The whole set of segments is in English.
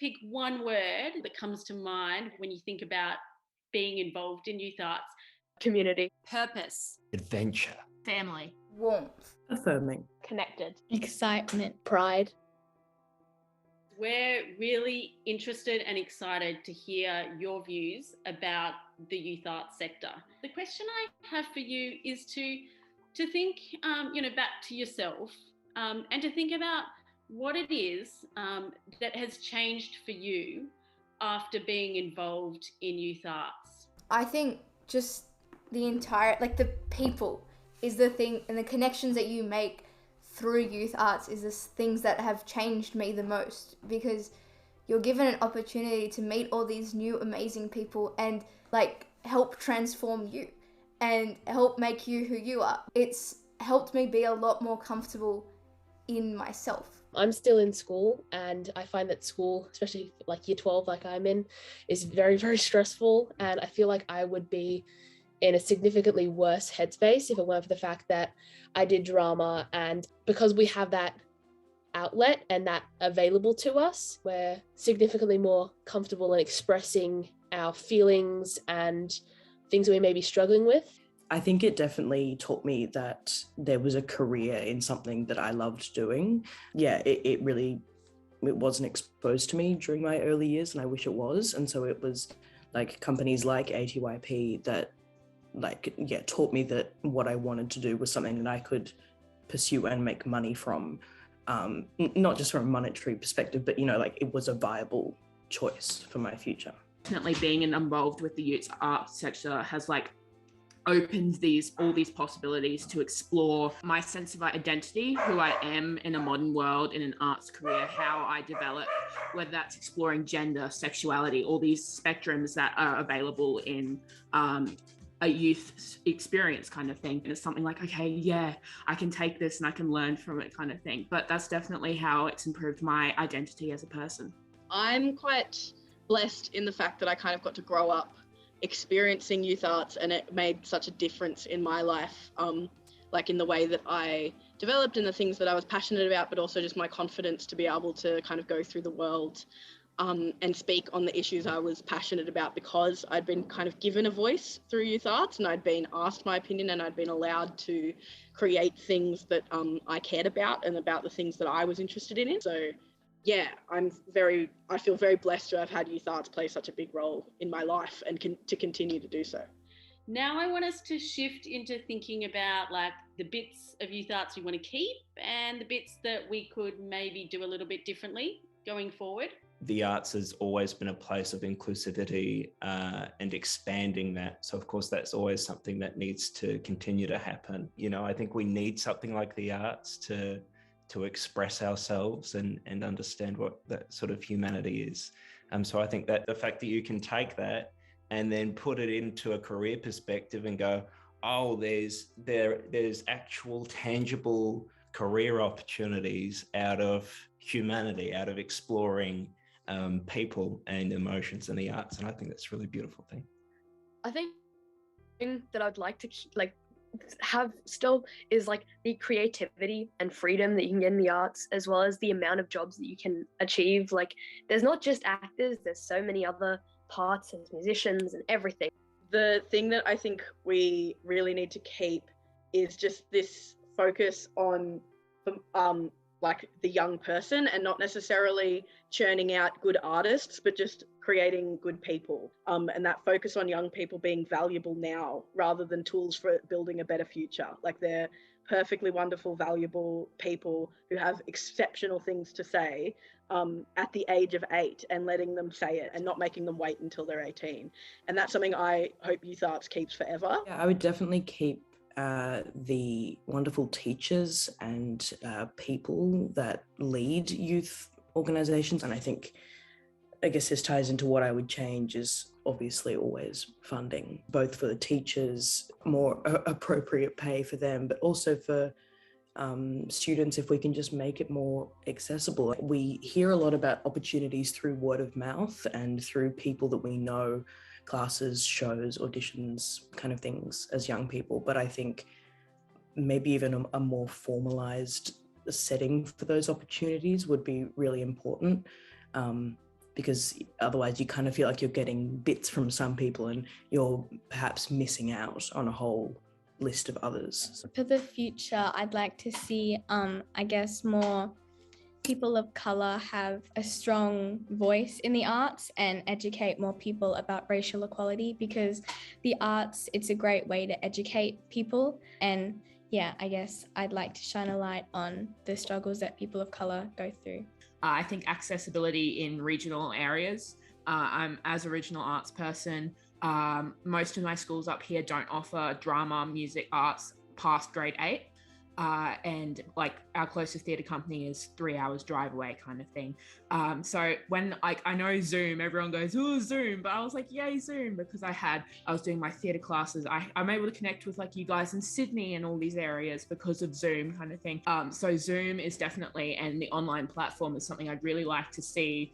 pick one word that comes to mind when you think about being involved in youth arts. Community. Purpose. Adventure. Family. Warmth. Affirming. Connected. Excitement. Pride. We're really interested and excited to hear your views about the youth arts sector. The question I have for you is to think, back to yourself and to think about what it is that has changed for you after being involved in youth arts. I think just the entire, the people is the thing, and the connections that you make through youth arts is the things that have changed me the most, because you're given an opportunity to meet all these new amazing people and help transform you and help make you who you are. It's helped me be a lot more comfortable in myself. I'm still in school, and I find that school, especially year 12 like I'm in, is very, very stressful, and I feel like I would be in a significantly worse headspace if it weren't for the fact that I did drama, and because we have that outlet and that available to us, we're significantly more comfortable in expressing our feelings and things we may be struggling with. I think it definitely taught me that there was a career in something that I loved doing. Yeah, it wasn't exposed to me during my early years, and I wish it was. And so it was companies like ATYP that taught me that what I wanted to do was something that I could pursue and make money from, not just from a monetary perspective, but it was a viable choice for my future. Definitely being involved with the youth arts sector has opened all these possibilities to explore my sense of identity, who I am in a modern world, in an arts career, how I develop, whether that's exploring gender, sexuality, all these spectrums that are available in a youth experience kind of thing. And it's something okay, yeah, I can take this and I can learn from it kind of thing. But that's definitely how it's improved my identity as a person. I'm quite blessed in the fact that I kind of got to grow up experiencing youth arts, and it made such a difference in my life, in the way that I developed and the things that I was passionate about, but also just my confidence to be able to kind of go through the world and speak on the issues I was passionate about, because I'd been kind of given a voice through youth arts, and I'd been asked my opinion, and I'd been allowed to create things that I cared about and about the things that I was interested in. So yeah, I feel very blessed to have had youth arts play such a big role in my life and to continue to do so. Now I want us to shift into thinking about the bits of youth arts we want to keep and the bits that we could maybe do a little bit differently going forward. The arts has always been a place of inclusivity and expanding that. So of course, that's always something that needs to continue to happen. I think we need something like the arts to express ourselves and understand what that sort of humanity is. So I think that the fact that you can take that and then put it into a career perspective and go, oh, there's actual tangible career opportunities out of humanity, out of exploring people and emotions in the arts. And I think that's a really beautiful thing. I think that I'd like to have still is the creativity and freedom that you can get in the arts, as well as the amount of jobs that you can achieve. There's not just actors, there's so many other parts and musicians and everything. The thing that I think we really need to keep is just this focus on the young person, and not necessarily churning out good artists, but just creating good people, and that focus on young people being valuable now rather than tools for building a better future. They're perfectly wonderful, valuable people who have exceptional things to say at the age of 8, and letting them say it and not making them wait until they're 18. And that's something I hope youth arts keeps forever. Yeah, I would definitely keep the wonderful teachers and people that lead youth organisations. And I guess this ties into what I would change is obviously always funding, both for the teachers, more appropriate pay for them, but also for students, if we can just make it more accessible. We hear a lot about opportunities through word of mouth and through people that we know, classes, shows, auditions, kind of things as young people. But I think maybe even a more formalized setting for those opportunities would be really important. because otherwise you kind of feel like you're getting bits from some people and you're perhaps missing out on a whole list of others. For the future, I'd like to see, I guess, more people of colour have a strong voice in the arts and educate more people about racial equality, because the arts, it's a great way to educate people. And yeah, I guess I'd like to shine a light on the struggles that people of colour go through. I think accessibility in regional areas. I'm as a regional arts person, most of my schools up here don't offer drama, music, arts past grade 8. And like our closest theatre company is 3 hours drive away kind of thing. So when I know Zoom, everyone goes, oh, Zoom, but I was like, yay, Zoom, because I was doing my theatre classes. I'm able to connect with like you guys in Sydney and all these areas because of Zoom kind of thing. So Zoom is definitely, and the online platform is something I'd really like to see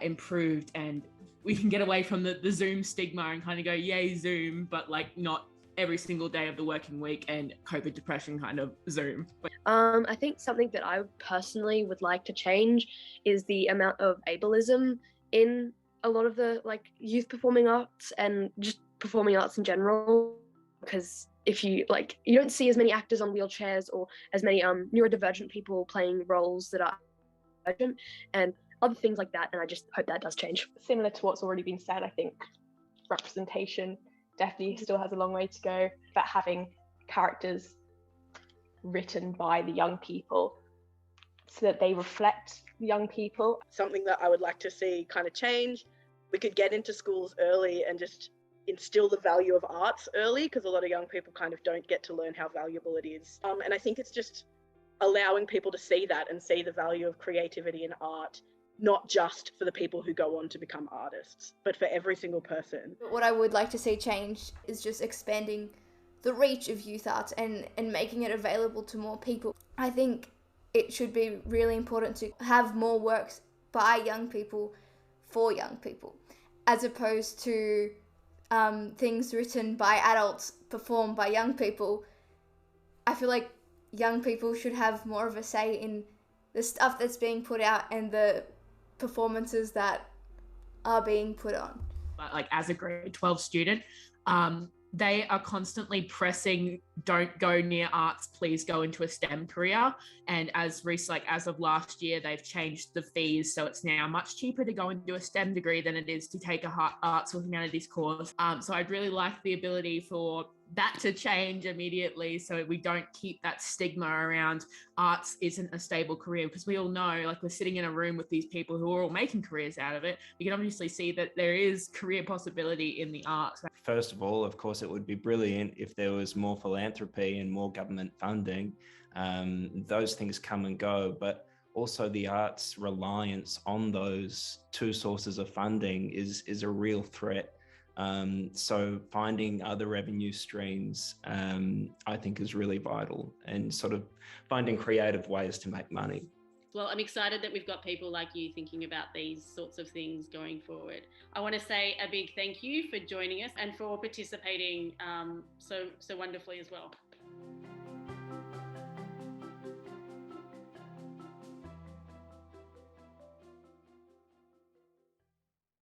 improved, and we can get away from the Zoom stigma and kind of go, yay, Zoom, but like not every single day of the working week and COVID depression kind of Zoom. I think something that I personally would like to change is the amount of ableism in a lot of the like youth performing arts and just performing arts in general, because if you don't see as many actors on wheelchairs or as many neurodivergent people playing roles that are urgent and other things like that, and I just hope that does change. Similar to what's already been said, I think representation definitely still has a long way to go, but having characters written by the young people so that they reflect the young people. Something that I would like to see kind of change. We could get into schools early and just instill the value of arts early, because a lot of young people kind of don't get to learn how valuable it is. And I think it's just allowing people to see that and see the value of creativity and art, not just for the people who go on to become artists, but for every single person. What I would like to see change is just expanding the reach of youth arts and making it available to more people. I think it should be really important to have more works by young people for young people, as opposed to things written by adults performed by young people. I feel like young people should have more of a say in the stuff that's being put out and the performances that are being put on. Like as a grade 12 student, they are constantly pressing, don't go near arts, please go into a STEM career. And as of last year, they've changed the fees. So it's now much cheaper to go and do a STEM degree than it is to take a arts or humanities course. So I'd really like the ability for that to change immediately, so we don't keep that stigma around arts isn't a stable career, because we all know, like, we're sitting in a room with these people who are all making careers out of it. We can obviously see that there is career possibility in the arts. First of all, of course, it would be brilliant if there was more philanthropy and more government funding. Those things come and go, but also the arts reliance on those two sources of funding is a real threat. So finding other revenue streams, I think, is really vital, and sort of finding creative ways to make money. Well, I'm excited that we've got people like you thinking about these sorts of things going forward. I want to say a big thank you for joining us and for participating so wonderfully as well.